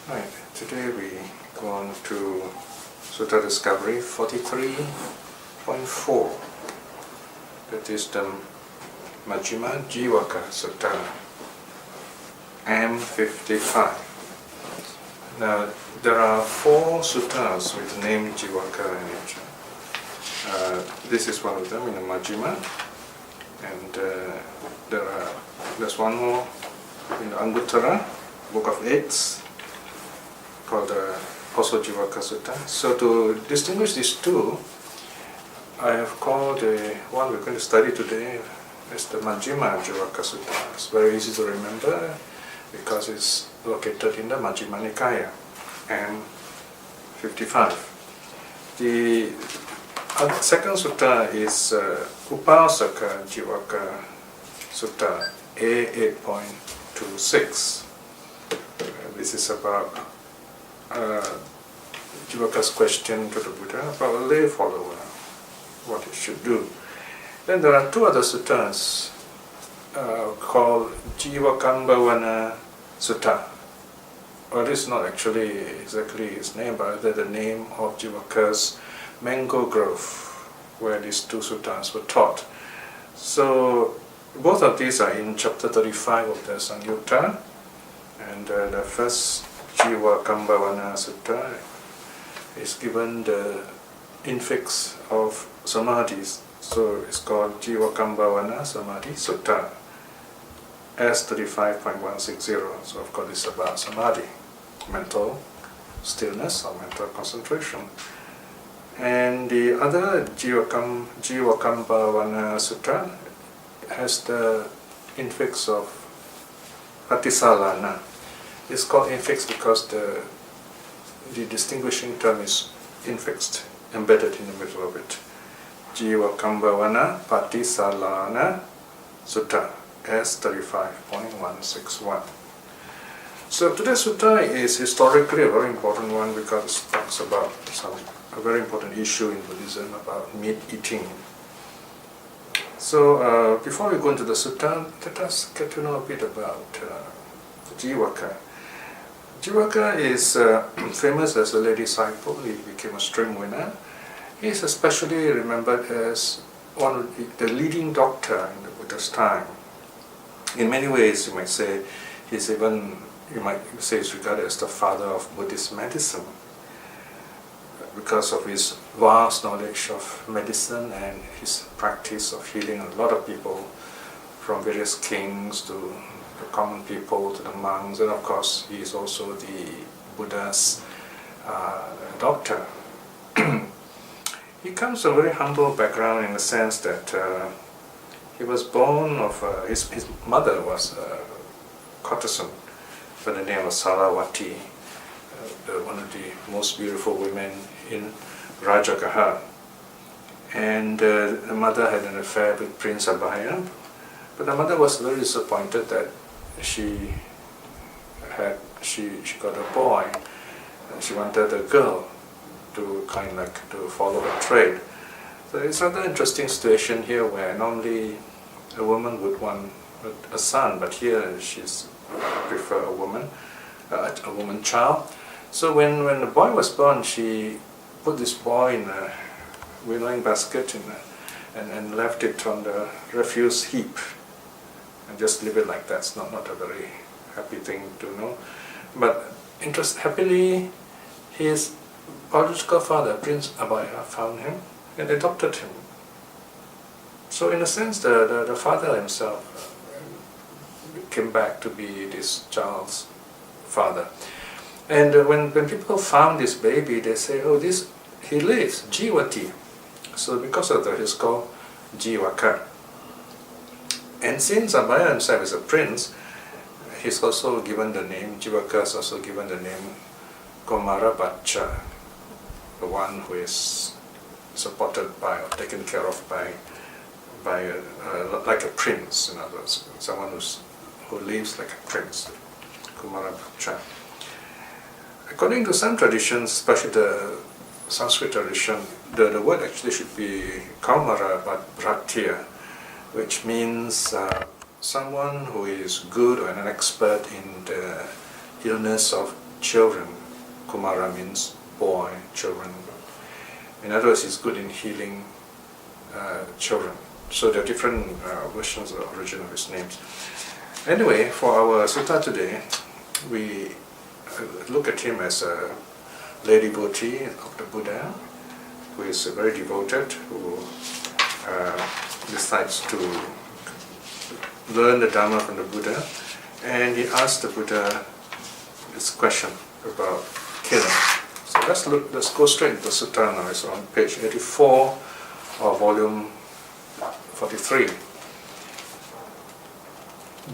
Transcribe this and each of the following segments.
Right, today we go on to Sutta Discovery 43.4. That is the Majjhima Jivaka Sutta, M55. Now, there are 4 suttas with the name Jivaka in it. This is one of them in the Majjhima, and there's one more in the Anguttara, Book of Eights, called also Jivaka Sutta. So to distinguish these two, I have called the one we're going to study today as the Majjhima Jivaka Sutta. It's very easy to remember because it's located in the Majjhima Nikaya, M55. The second sutta is Upasaka Jivaka Sutta, A8.26. This is about Jivaka's question to the Buddha about a lay follower, what he should do. Then there are 2 other suttas called Jivakambhavana Sutta. Well, this is not actually exactly his name, but rather the name of Jivaka's mango grove, where these 2 suttas were taught. So both of these are in chapter 35 of the Samyutta, and the first Jivakambhavana Sutta is given the infix of samadhis, so it's called Jivakambhavana Samadhi Sutta, S35.160. So of course it's about samadhi, mental stillness or mental concentration. And the other Jivakambhavana Sutta has the infix of Patisalana. It's called infix because the distinguishing term is infixed, embedded in the middle of it. Jivakambhavana Patisalana Sutta, S35.161. So today's sutta is historically a very important one because it talks about a very important issue in Buddhism about meat eating. So before we go into the sutta, let us get to know a bit about Jivaka. Jivaka is famous as a lay disciple. He became a stream winner. He is especially remembered as one of the leading doctor in the Buddha's time. In many ways, you might say he's even, you might say he's regarded as the father of Buddhist medicine because of his vast knowledge of medicine and his practice of healing a lot of people, from various kings to the common people to the monks, and of course he is also the Buddha's doctor. He comes from a very humble background in the sense that he was born of, his mother was a courtesan by the name of Salavati, one of the most beautiful women in Rajagaha. And the mother had an affair with Prince Abhaya, but the mother was very disappointed that she got a boy, and she wanted a girl to to follow her trade. So it's another interesting situation here where normally a woman would want a son, but here she's prefer a woman child. So when the boy was born, she put this boy in a winnowing basket and left it on the refuse heap and just leave it like that. It's not a very happy thing to know. But happily, his biological father, Prince Abhaya, found him and adopted him. So in a sense, the father himself came back to be this child's father. And when people found this baby, they say, oh, he lives, Jivati. So because of that, he's called Jivaka. And since Abhaya himself is a prince, he's also given the name, Jivaka is also given the name Komara Baccha, the one who is supported by or taken care of by like a prince, in other words, someone who lives like a prince, Kumara Baccha. According to some traditions, especially the Sanskrit tradition, the word actually should be Kaumara Bhatya, which means someone who is good or an expert in the illness of children. Kumara means boy, children. In other words, he's good in healing children. So there are different versions of the origin of his names. Anyway, for our sutta today, we look at him as a lady devotee of the Buddha, who is very devoted, who decides to learn the Dharma from the Buddha, and he asked the Buddha this question about killing. So let's go straight into the sutta now. It's on page 84 of volume 43.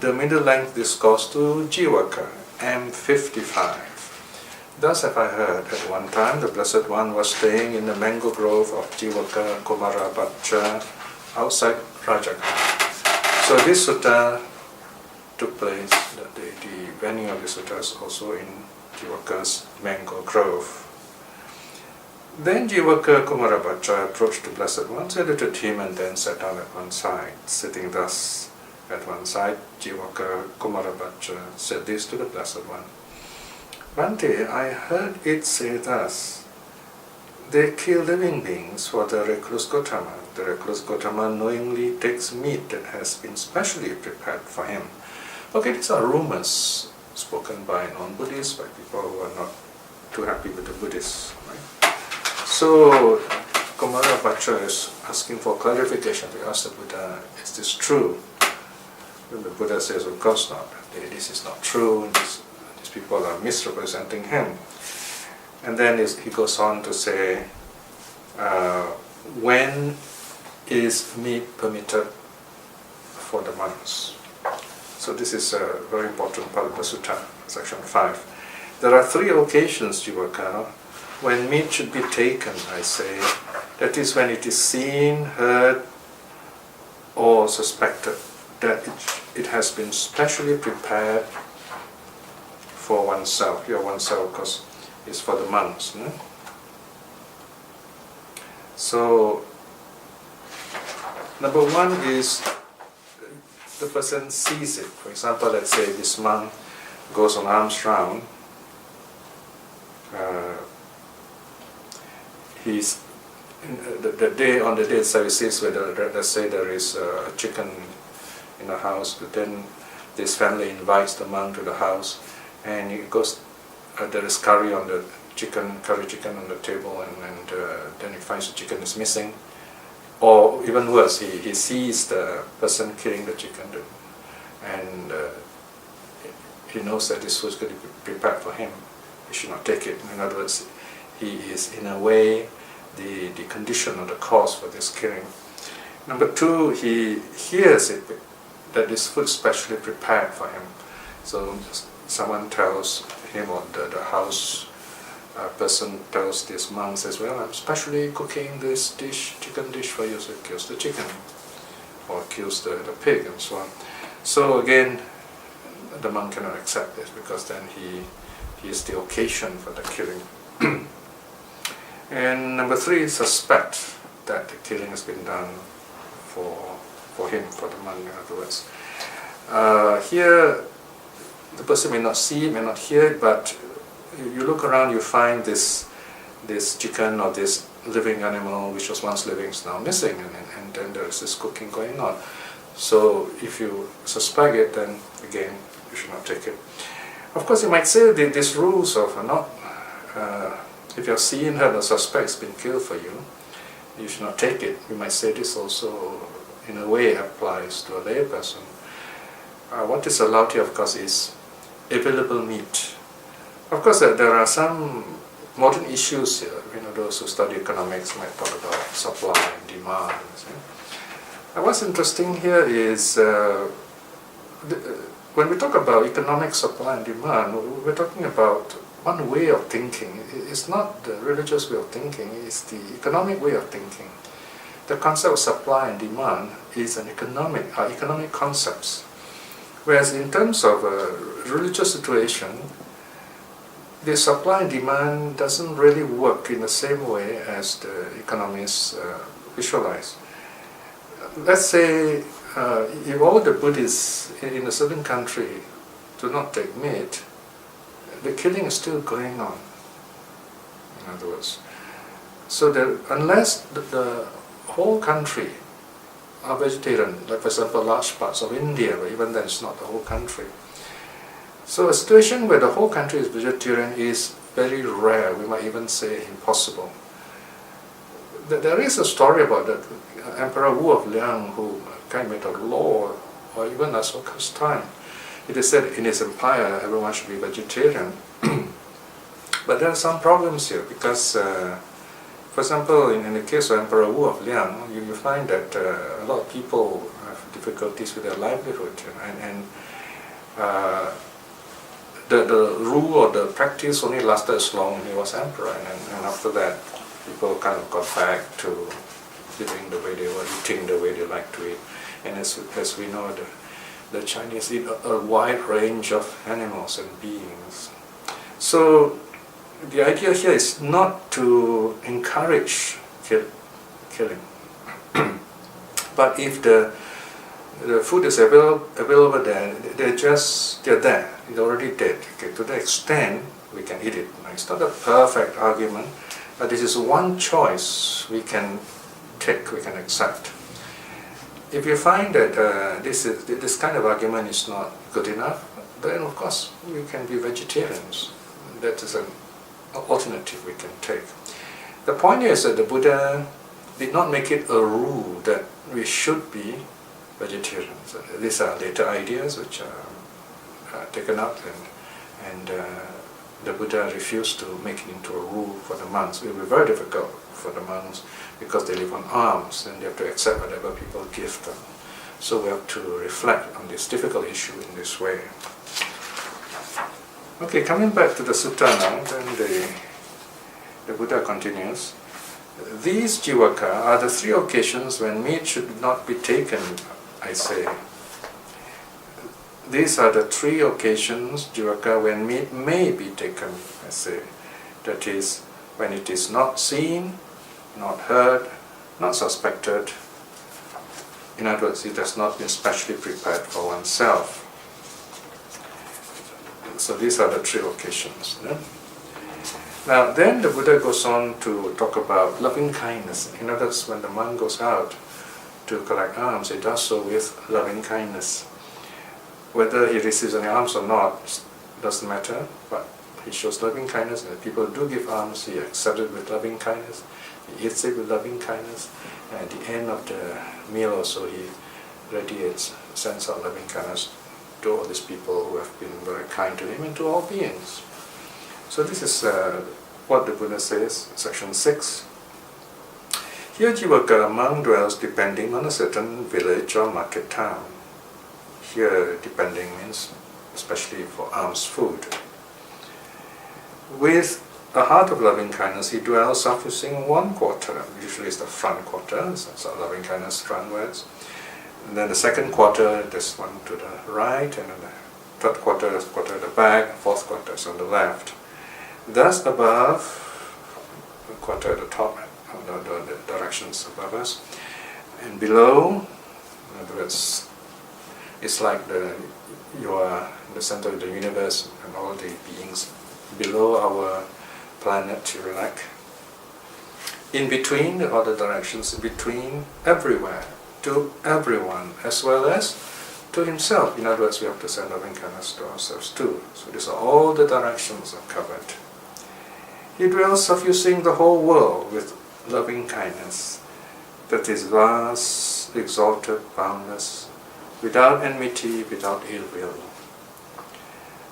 The middle-length discourse to Jivaka, M55. Thus have I heard, at one time the Blessed One was staying in the mango grove of Jivaka Kumarabhaja outside Rajagaha. So this sutta took place, the venue of the sutta is also in Jivaka's mango grove. Then Jivaka Kumarabhaja approached the Blessed One, saluted him, and then sat down at one side. Sitting thus at one side, Jivaka Kumarabhaja said this to the Blessed One. Bhante, I heard it say thus, they kill living beings for the recluse Gotama. The recluse Gotama knowingly takes meat that has been specially prepared for him. Okay, these are rumors spoken by non-Buddhists, by people who are not too happy with the Buddhists. Right? So, Kumarabhaja is asking for clarification. He asked the Buddha, is this true? And the Buddha says, of course not. This is not true. These people are misrepresenting him. And then he goes on to say, when is meat permitted for the monks? So this is a very important part of the sutta, section 5. There are 3 occasions, Jivaka, when meat should be taken, I say. That is when it is seen, heard, or suspected that it has been specially prepared for oneself. Here oneself, because it's for the monks. No? So, number 1 is the person sees it. For example, let's say this monk goes on alms round. He's the day on the day services where let's say there is a chicken in the house, but then this family invites the monk to the house, and he goes. There is curry on the chicken, curry chicken on the table, and then he finds the chicken is missing. Or even worse, he sees the person killing the chicken, and he knows that this was going to be prepared for him. He should not take it. In other words, he is in a way the condition or the cause for this killing. Number 2, he hears it, that this food is specially prepared for him. So someone tells him, or the house person tells this monk, says, well, I'm specially cooking this dish, chicken dish for you, so he kills the chicken, or kills the pig, and so on. So again, the monk cannot accept this, because then he is the occasion for the killing. And number 3, suspect that the killing has been done for him, for the monk, in other words. Here, the person may not see it, may not hear it, but you look around, you find this chicken or this living animal, which was once living, is now missing, and then there is this cooking going on. So if you suspect it, then again, you should not take it. Of course, you might say that these rules of not, if you're seeing her, the suspect has been killed for you, you should not take it. You might say this also, in a way, applies to a lay person. What is allowed here, of course, is available meat. Of course, there are some modern issues here. Those who study economics might talk about supply and demand. What's interesting here is when we talk about economic supply and demand, we're talking about one way of thinking. It's not the religious way of thinking, it's the economic way of thinking. The concept of supply and demand is an economic concepts. Whereas in terms of a religious situation, the supply and demand doesn't really work in the same way as the economists visualize. Let's say if all the Buddhists in a certain country do not take meat, the killing is still going on, in other words. So that unless the whole country are vegetarian, like for example large parts of India, but even then it's not the whole country. So a situation where the whole country is vegetarian is very rare, we might even say impossible. There is a story about the Emperor Wu of Liang who kind of made a law, or even Asoka's time. It is said in his empire everyone should be vegetarian. But there are some problems here because, for example, in the case of Emperor Wu of Liang, you find that a lot of people have difficulties with their livelihood, and the rule or the practice only lasted as long as he was emperor, and after that people kind of got back to living the way they were, eating the way they like to eat. And as we know, the Chinese eat a wide range of animals and beings. So the idea here is not to encourage killing. But if the food is available there, they're there, it's already dead. Okay, to the extent we can eat it. It's not a perfect argument, but this is one choice we can take, we can accept. If you find that this kind of argument is not good enough, then of course we can be vegetarians. That is an alternative we can take. The point is that the Buddha did not make it a rule that we should be vegetarians. These are later ideas which are taken up, and the Buddha refused to make it into a rule for the monks. It will be very difficult for the monks because they live on alms and they have to accept whatever people give them. So we have to reflect on this difficult issue in this way. Okay, coming back to the sutta now, then the Buddha continues. These jivaka are the three occasions when meat should not be taken, I say. These are the three occasions, jivaka, when meat may be taken, I say. That is, when it is not seen, not heard, not suspected. In other words, it has not been specially prepared for oneself. So these are the three occasions. Yeah? Now then the Buddha goes on to talk about loving kindness. In other words, when the monk goes out to collect alms, he does so with loving kindness. Whether he receives any alms or not doesn't matter, but he shows loving kindness, and if people do give alms, he accepts it with loving kindness, he eats it with loving kindness, and at the end of the meal also he radiates, sends out loving kindness to all these people who have been very kind to him and to all beings. So this is what the Buddha says, section 6. Here jivaka, a monk dwells depending on a certain village or market town. Here depending means especially for alms food. With a heart of loving kindness, he dwells suffusing one quarter, usually it's the front quarter, so loving kindness frontwards. And then the second quarter, this one to the right, and then the third quarter at the back, fourth quarter is on the left. Thus above, the quarter at the top, the directions above us, and below, in other words, it's like you are in the center of the universe and all the beings below our planet, Chiranak. In between, the other directions, in between, everywhere, to everyone, as well as to himself. In other words, we have to send loving kindness to ourselves too. So these are all the directions are covered. He dwells suffusing the whole world with loving kindness, that is vast, exalted, boundless, without enmity, without ill will.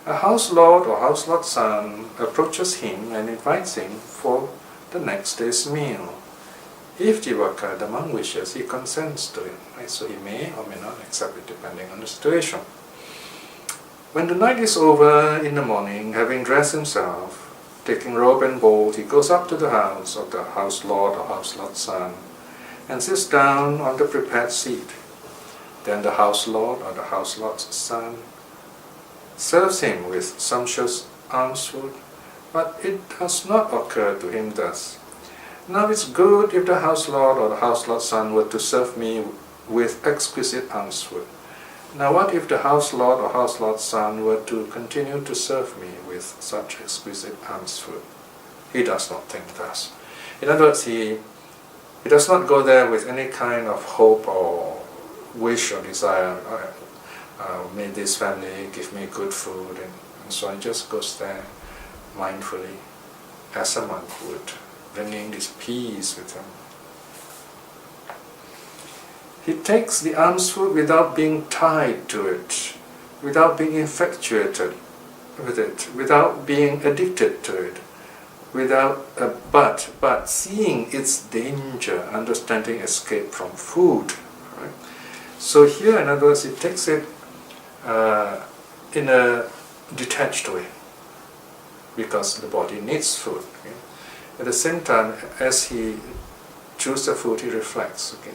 A house lord or house lord's son approaches him and invites him for the next day's meal. If jivaka, the monk, wishes, he consents to it, right? So he may or may not accept it depending on the situation. When the night is over, in the morning, having dressed himself, taking robe and bowl, he goes up to the house of the house lord or house lord's son and sits down on the prepared seat. Then the house lord or the house lord's son serves him with sumptuous alms food, but it does not occur to him thus. Now it's good if the house lord or the house lord's son were to serve me with exquisite alms food. Now what if the house lord or house lord's son were to continue to serve me with such exquisite alms food? He does not think thus. In other words, he does not go there with any kind of hope or wish or desire, may this family give me good food, and so on. He just goes there mindfully, as a monk would, bringing this peace with him. He takes the alms food without being tied to it, without being infatuated with it, without being addicted to it, without but seeing its danger, understanding escape from food. Right? So here, in other words, he takes it in a detached way, because the body needs food. Okay? At the same time, as he chews the food, he reflects, okay,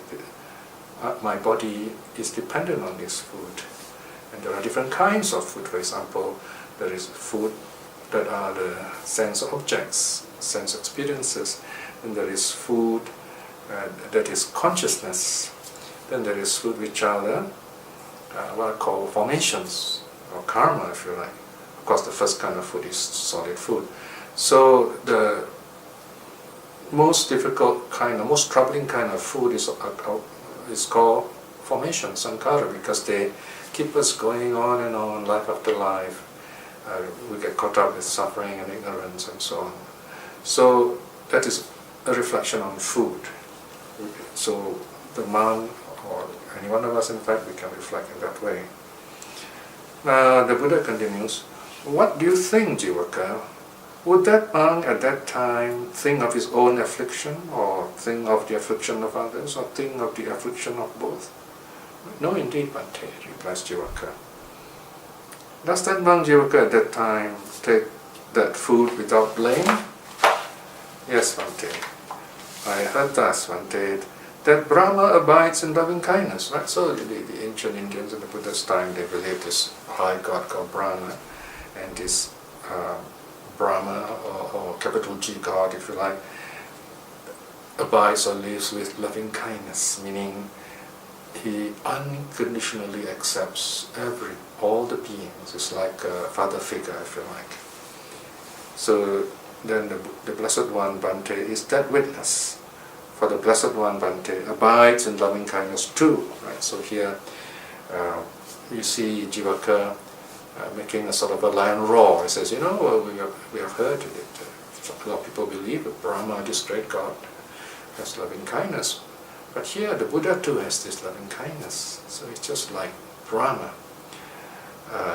my body is dependent on this food. And there are different kinds of food. For example, there is food that are the sense objects, sense experiences. Then there is food that is consciousness. Then there is food which are the what I call formations, or karma, if you like. Of course, the first kind of food is solid food. So the most difficult kind, the most troubling kind of food is called formation, sankhara, because they keep us going on and on, life after life. We get caught up with suffering and ignorance and so on. So that is a reflection on food. So the monk, or any one of us in fact, we can reflect in that way. Now the Buddha continues, what do you think, Jivaka? Would that monk at that time think of his own affliction, or think of the affliction of others, or think of the affliction of both? No, indeed, Bhante, replies Jivaka. Does that monk Jivaka at that time take that food without blame? Yes, Bhante. I heard thus, Bhante, that Brahma abides in loving kindness. Right? So the ancient Indians in the Buddha's time, they believed this high god called Brahma, and this Brahma, or capital G God, if you like, abides or lives with loving kindness, meaning he unconditionally accepts all the beings. It's like a father figure, if you like. So then the Blessed One, Bhante, is that witness. For the Blessed One, Bhante, abides in loving kindness too. Right? So here you see Jivaka making a sort of a lion roar. He says, we have heard that a lot of people believe that Brahma, this great God, has loving kindness. But here the Buddha too has this loving kindness. So it's just like Brahma,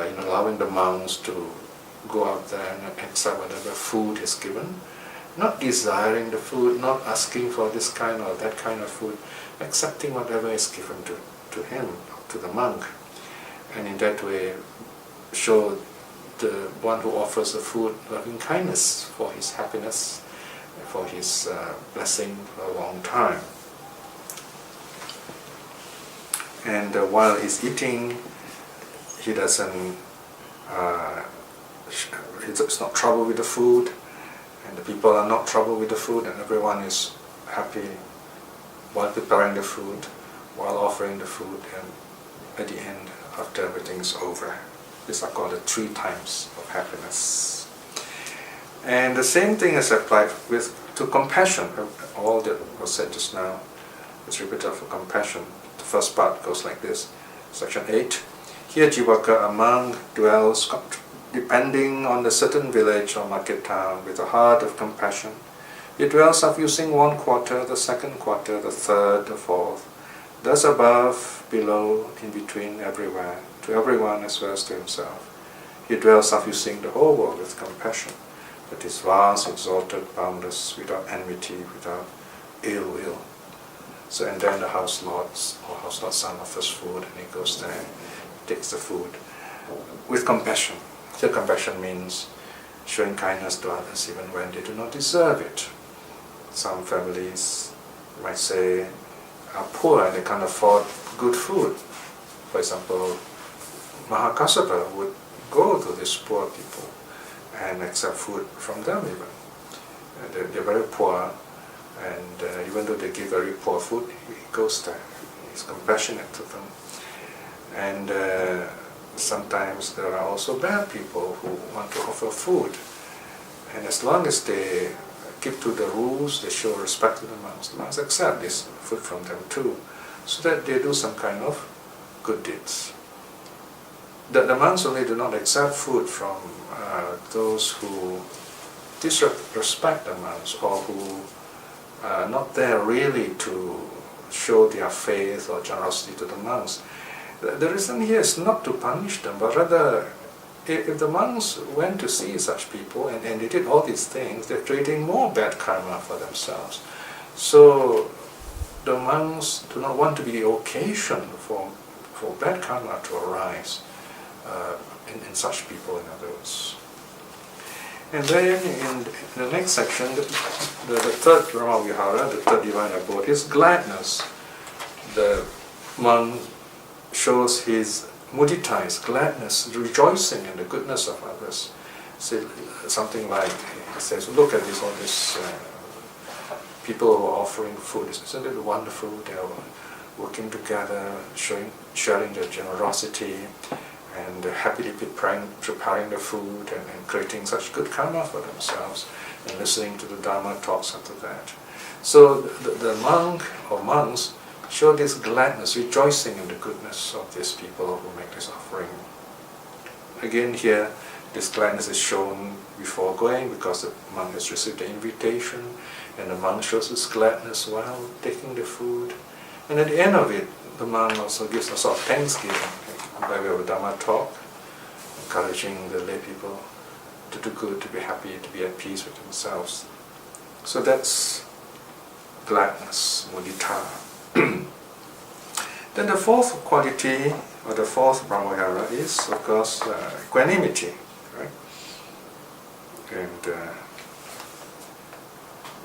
in allowing the monks to go out there and accept whatever food is given, not desiring the food, not asking for this kind or that kind of food, accepting whatever is given to him, to the monk. And in that way show the one who offers the food loving kindness for his happiness, for his blessing for a long time. And while he's eating, he doesn't, he's not troubled with the food, and the people are not troubled with the food, and everyone is happy while preparing the food, while offering the food, and at the end, after everything's over. These are called the 3 times of happiness. And the same thing is applied to compassion. All that was said just now is repeated for compassion. The first part goes like this, section 8. Here Jivaka, a monk, dwells depending on a certain village or market town with a heart of compassion. He dwells up using 1 quarter, the 2nd quarter, the 3rd, the 4th, thus above, below, in between, everywhere, to everyone as well as to himself. He dwells up using the whole world with compassion, that is vast, exalted, boundless, without enmity, without ill will. So, and then the house lords or house lord's son offers food, and he goes there, takes the food with compassion. Here compassion means showing kindness to others even when they do not deserve it. Some families might say are poor and they can't afford good food. For example, Mahakassapa would go to these poor people and accept food from them even. They're very poor, and even though they give very poor food, he goes there. He's compassionate to them. And sometimes there are also bad people who want to offer food. And as long as they keep to the rules, they show respect to the monks accept this food from them too, so that they do some kind of good deeds. The monks only do not accept food from those who disrespect the monks or who are not there really to show their faith or generosity to the monks. The reason here is not to punish them, but rather if the monks went to see such people and they did all these things, they're creating more bad karma for themselves. So the monks do not want to be the occasion for bad karma to arise in such people, in other words. And then in the next section, the third Brahmavihara, the third divine abode, is gladness. The monk shows his mudita, his gladness, rejoicing in the goodness of others. So, something like, he says, look at this, all these people who are offering food. Isn't it wonderful? They are working together, sharing their generosity, and happily preparing the food and creating such good karma for themselves, and listening to the Dharma talks after that. So the monk or monks show this gladness, rejoicing in the goodness of these people who make this offering. Again here, this gladness is shown before going because the monk has received the invitation, and the monk shows his gladness while taking the food. And at the end of it, the monk also gives a sort of thanksgiving by way of a Dharma talk, encouraging the lay people to do good, to be happy, to be at peace with themselves. So that's gladness, mudita. Then the fourth quality, or the fourth Brahmavihara, is of course equanimity, right? And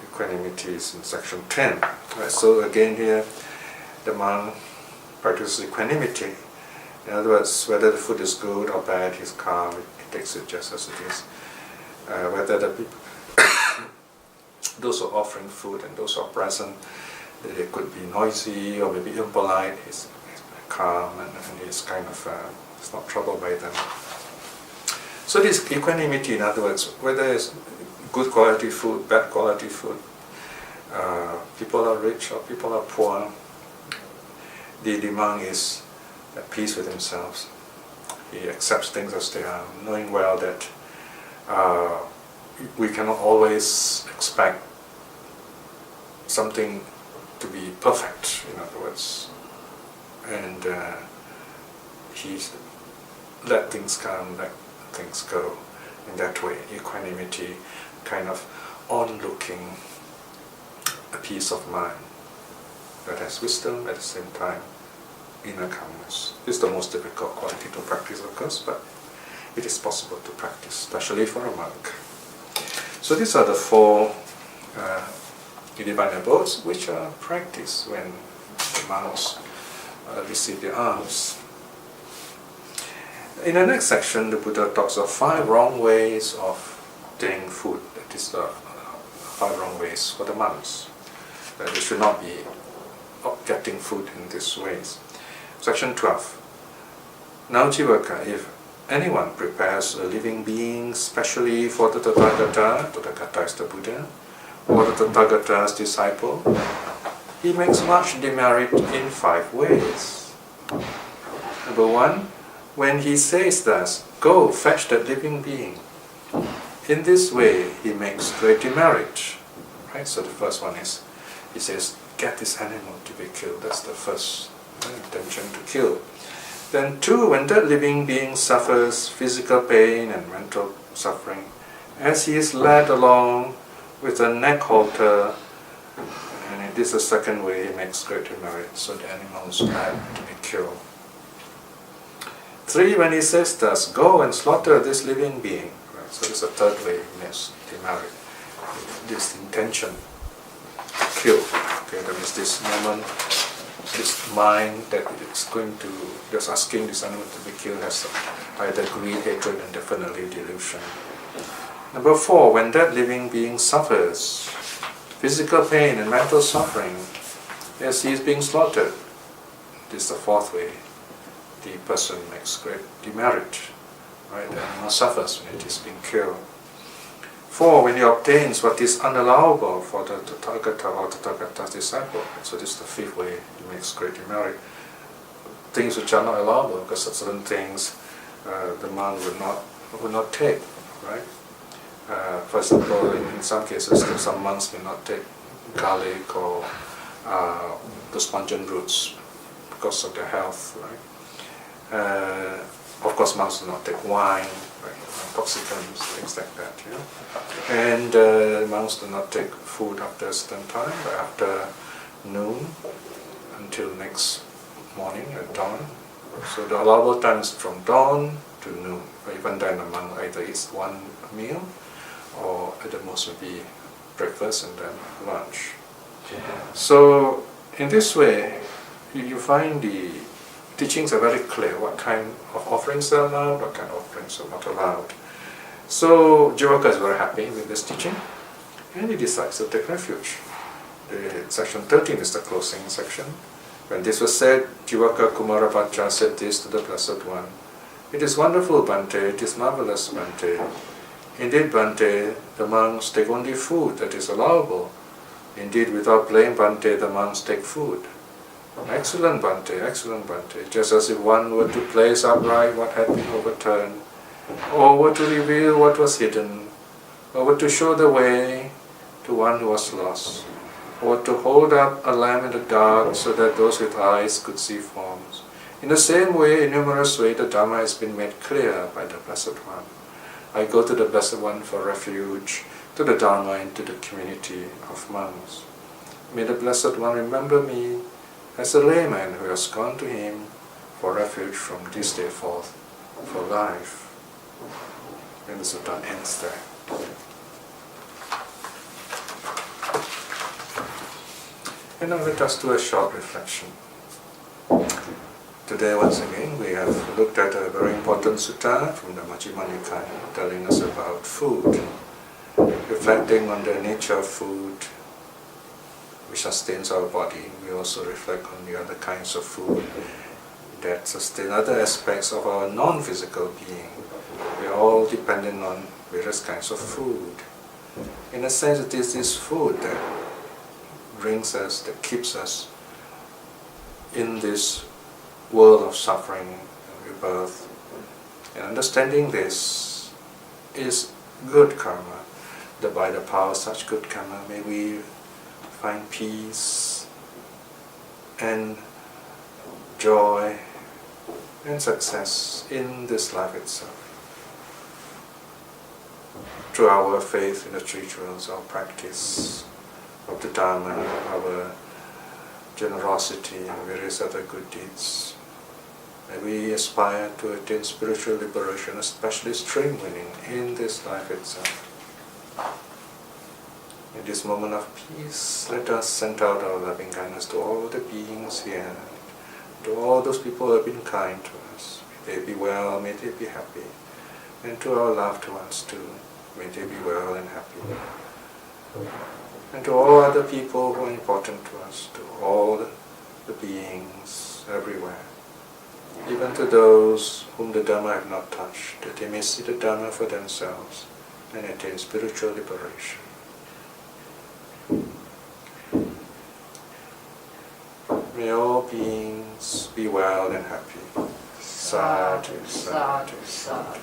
equanimity is in section 10. Right? So again here, the monk practices equanimity. In other words, whether the food is good or bad, he's calm, he takes it just as it is. Whether the people, those who are offering food and those who are present, they could be noisy or maybe impolite, he's calm and he's kind of, he's not troubled by them. So this equanimity, in other words, whether it's good quality food, bad quality food, people are rich or people are poor, the monk is at peace with himself. He accepts things as they are, knowing well that we cannot always expect something to be perfect, in other words. And he's let things come, let things go. In that way, equanimity, kind of onlooking, a peace of mind that has wisdom at the same time, inner calmness. This is the most difficult quality to practice, of course, but it is possible to practice, especially for a monk. So these are the four divine abodes which are practiced when the monks receive the alms. In the next section, the Buddha talks of 5 wrong ways of obtaining food. That is the 5 wrong ways for the monks. That they should not be getting food in these ways. Section 12. Now, Jivaka, if anyone prepares a living being specially for the Tathagata, Tathagata is the Buddha, or the Tathagata's disciple, he makes much demerit in 5 ways. Number 1, when he says thus, go fetch that living being, in this way he makes great demerit. Right? So the first one is, he says, get this animal to be killed. That's the first intention to kill. Then 2, when that living being suffers physical pain and mental suffering, as he is led along with a neck halter, and this is the second way he makes great demerit, so the animal is led to be killed. 3, when he says thus, go and slaughter this living being. Right? So this is the third way he makes demerit. This intention to kill. Okay, that means this moment, this mind that is going to, just asking this animal to be killed has either greed, hatred, and definitely delusion. Number 4, when that living being suffers physical pain and mental suffering as he is being slaughtered, this is the 4th way. the person makes great demerit, right? The animal suffers when it is being killed. 4, when he obtains what is unallowable for the Tathagata or Tathagata's disciple. So this is the 5th way he makes great demerit. Things which are not allowable, because certain things the monk would not take, right? For example, in some cases, some monks may not take garlic or those pungent roots because of their health, right? Of course, monks do not take wine, right? Intoxicants, things like that. And monks do not take food after a certain time, but after noon until next morning at dawn. So the allowable time is from dawn to noon. Even then, a monk either eats one meal, or at the most maybe breakfast and then lunch. So in this way, you find the teachings are very clear, what kind of offerings are allowed, what kind of offerings are not allowed. So Jivaka is very happy with this teaching, and he decides to take refuge. Section 13 is the closing section. When this was said, Jivaka Kumaravacha said this to the Blessed One. It is wonderful, Bhante, it is marvelous, Bhante. Indeed, Bhante, the monks take only food that is allowable. Indeed, without blame, Bhante, the monks take food. Excellent, Bhante, excellent, Bhante. Just as if one were to place upright what had been overturned, or were to reveal what was hidden, or were to show the way to one who was lost, or to hold up a lamp in the dark so that those with eyes could see forms. In the same way, in numerous ways, the Dhamma has been made clear by the Blessed One. I go to the Blessed One for refuge, to the Dharma and to the community of monks. May the Blessed One remember me as a layman who has gone to him for refuge from this day forth for life. And the sutta ends there. And now let us do a short reflection. Today, once again, we have looked at a very important sutta from the Majjhima Nikaya, telling us about food, reflecting on the nature of food which sustains our body. We also reflect on the other kinds of food that sustain other aspects of our non-physical being. We are all dependent on various kinds of food. In a sense, it is this food that brings us, that keeps us in this world of suffering and rebirth. And understanding this is good karma, that by the power of such good karma may we find peace and joy and success in this life itself. Through our faith in the three jewels, our practice of the Dharma, our generosity and various other good deeds, may we aspire to attain spiritual liberation, especially stream winning in this life itself. In this moment of peace, let us send out our loving kindness to all the beings here, to all those people who have been kind to us. May they be well, may they be happy. And to our loved ones too, may they be well and happy. And to all other people who are important to us, to all the beings everywhere, even to those whom the Dhamma have not touched, that they may see the Dhamma for themselves and attain spiritual liberation. May all beings be well and happy. Sadhu, sadhu, sadhu.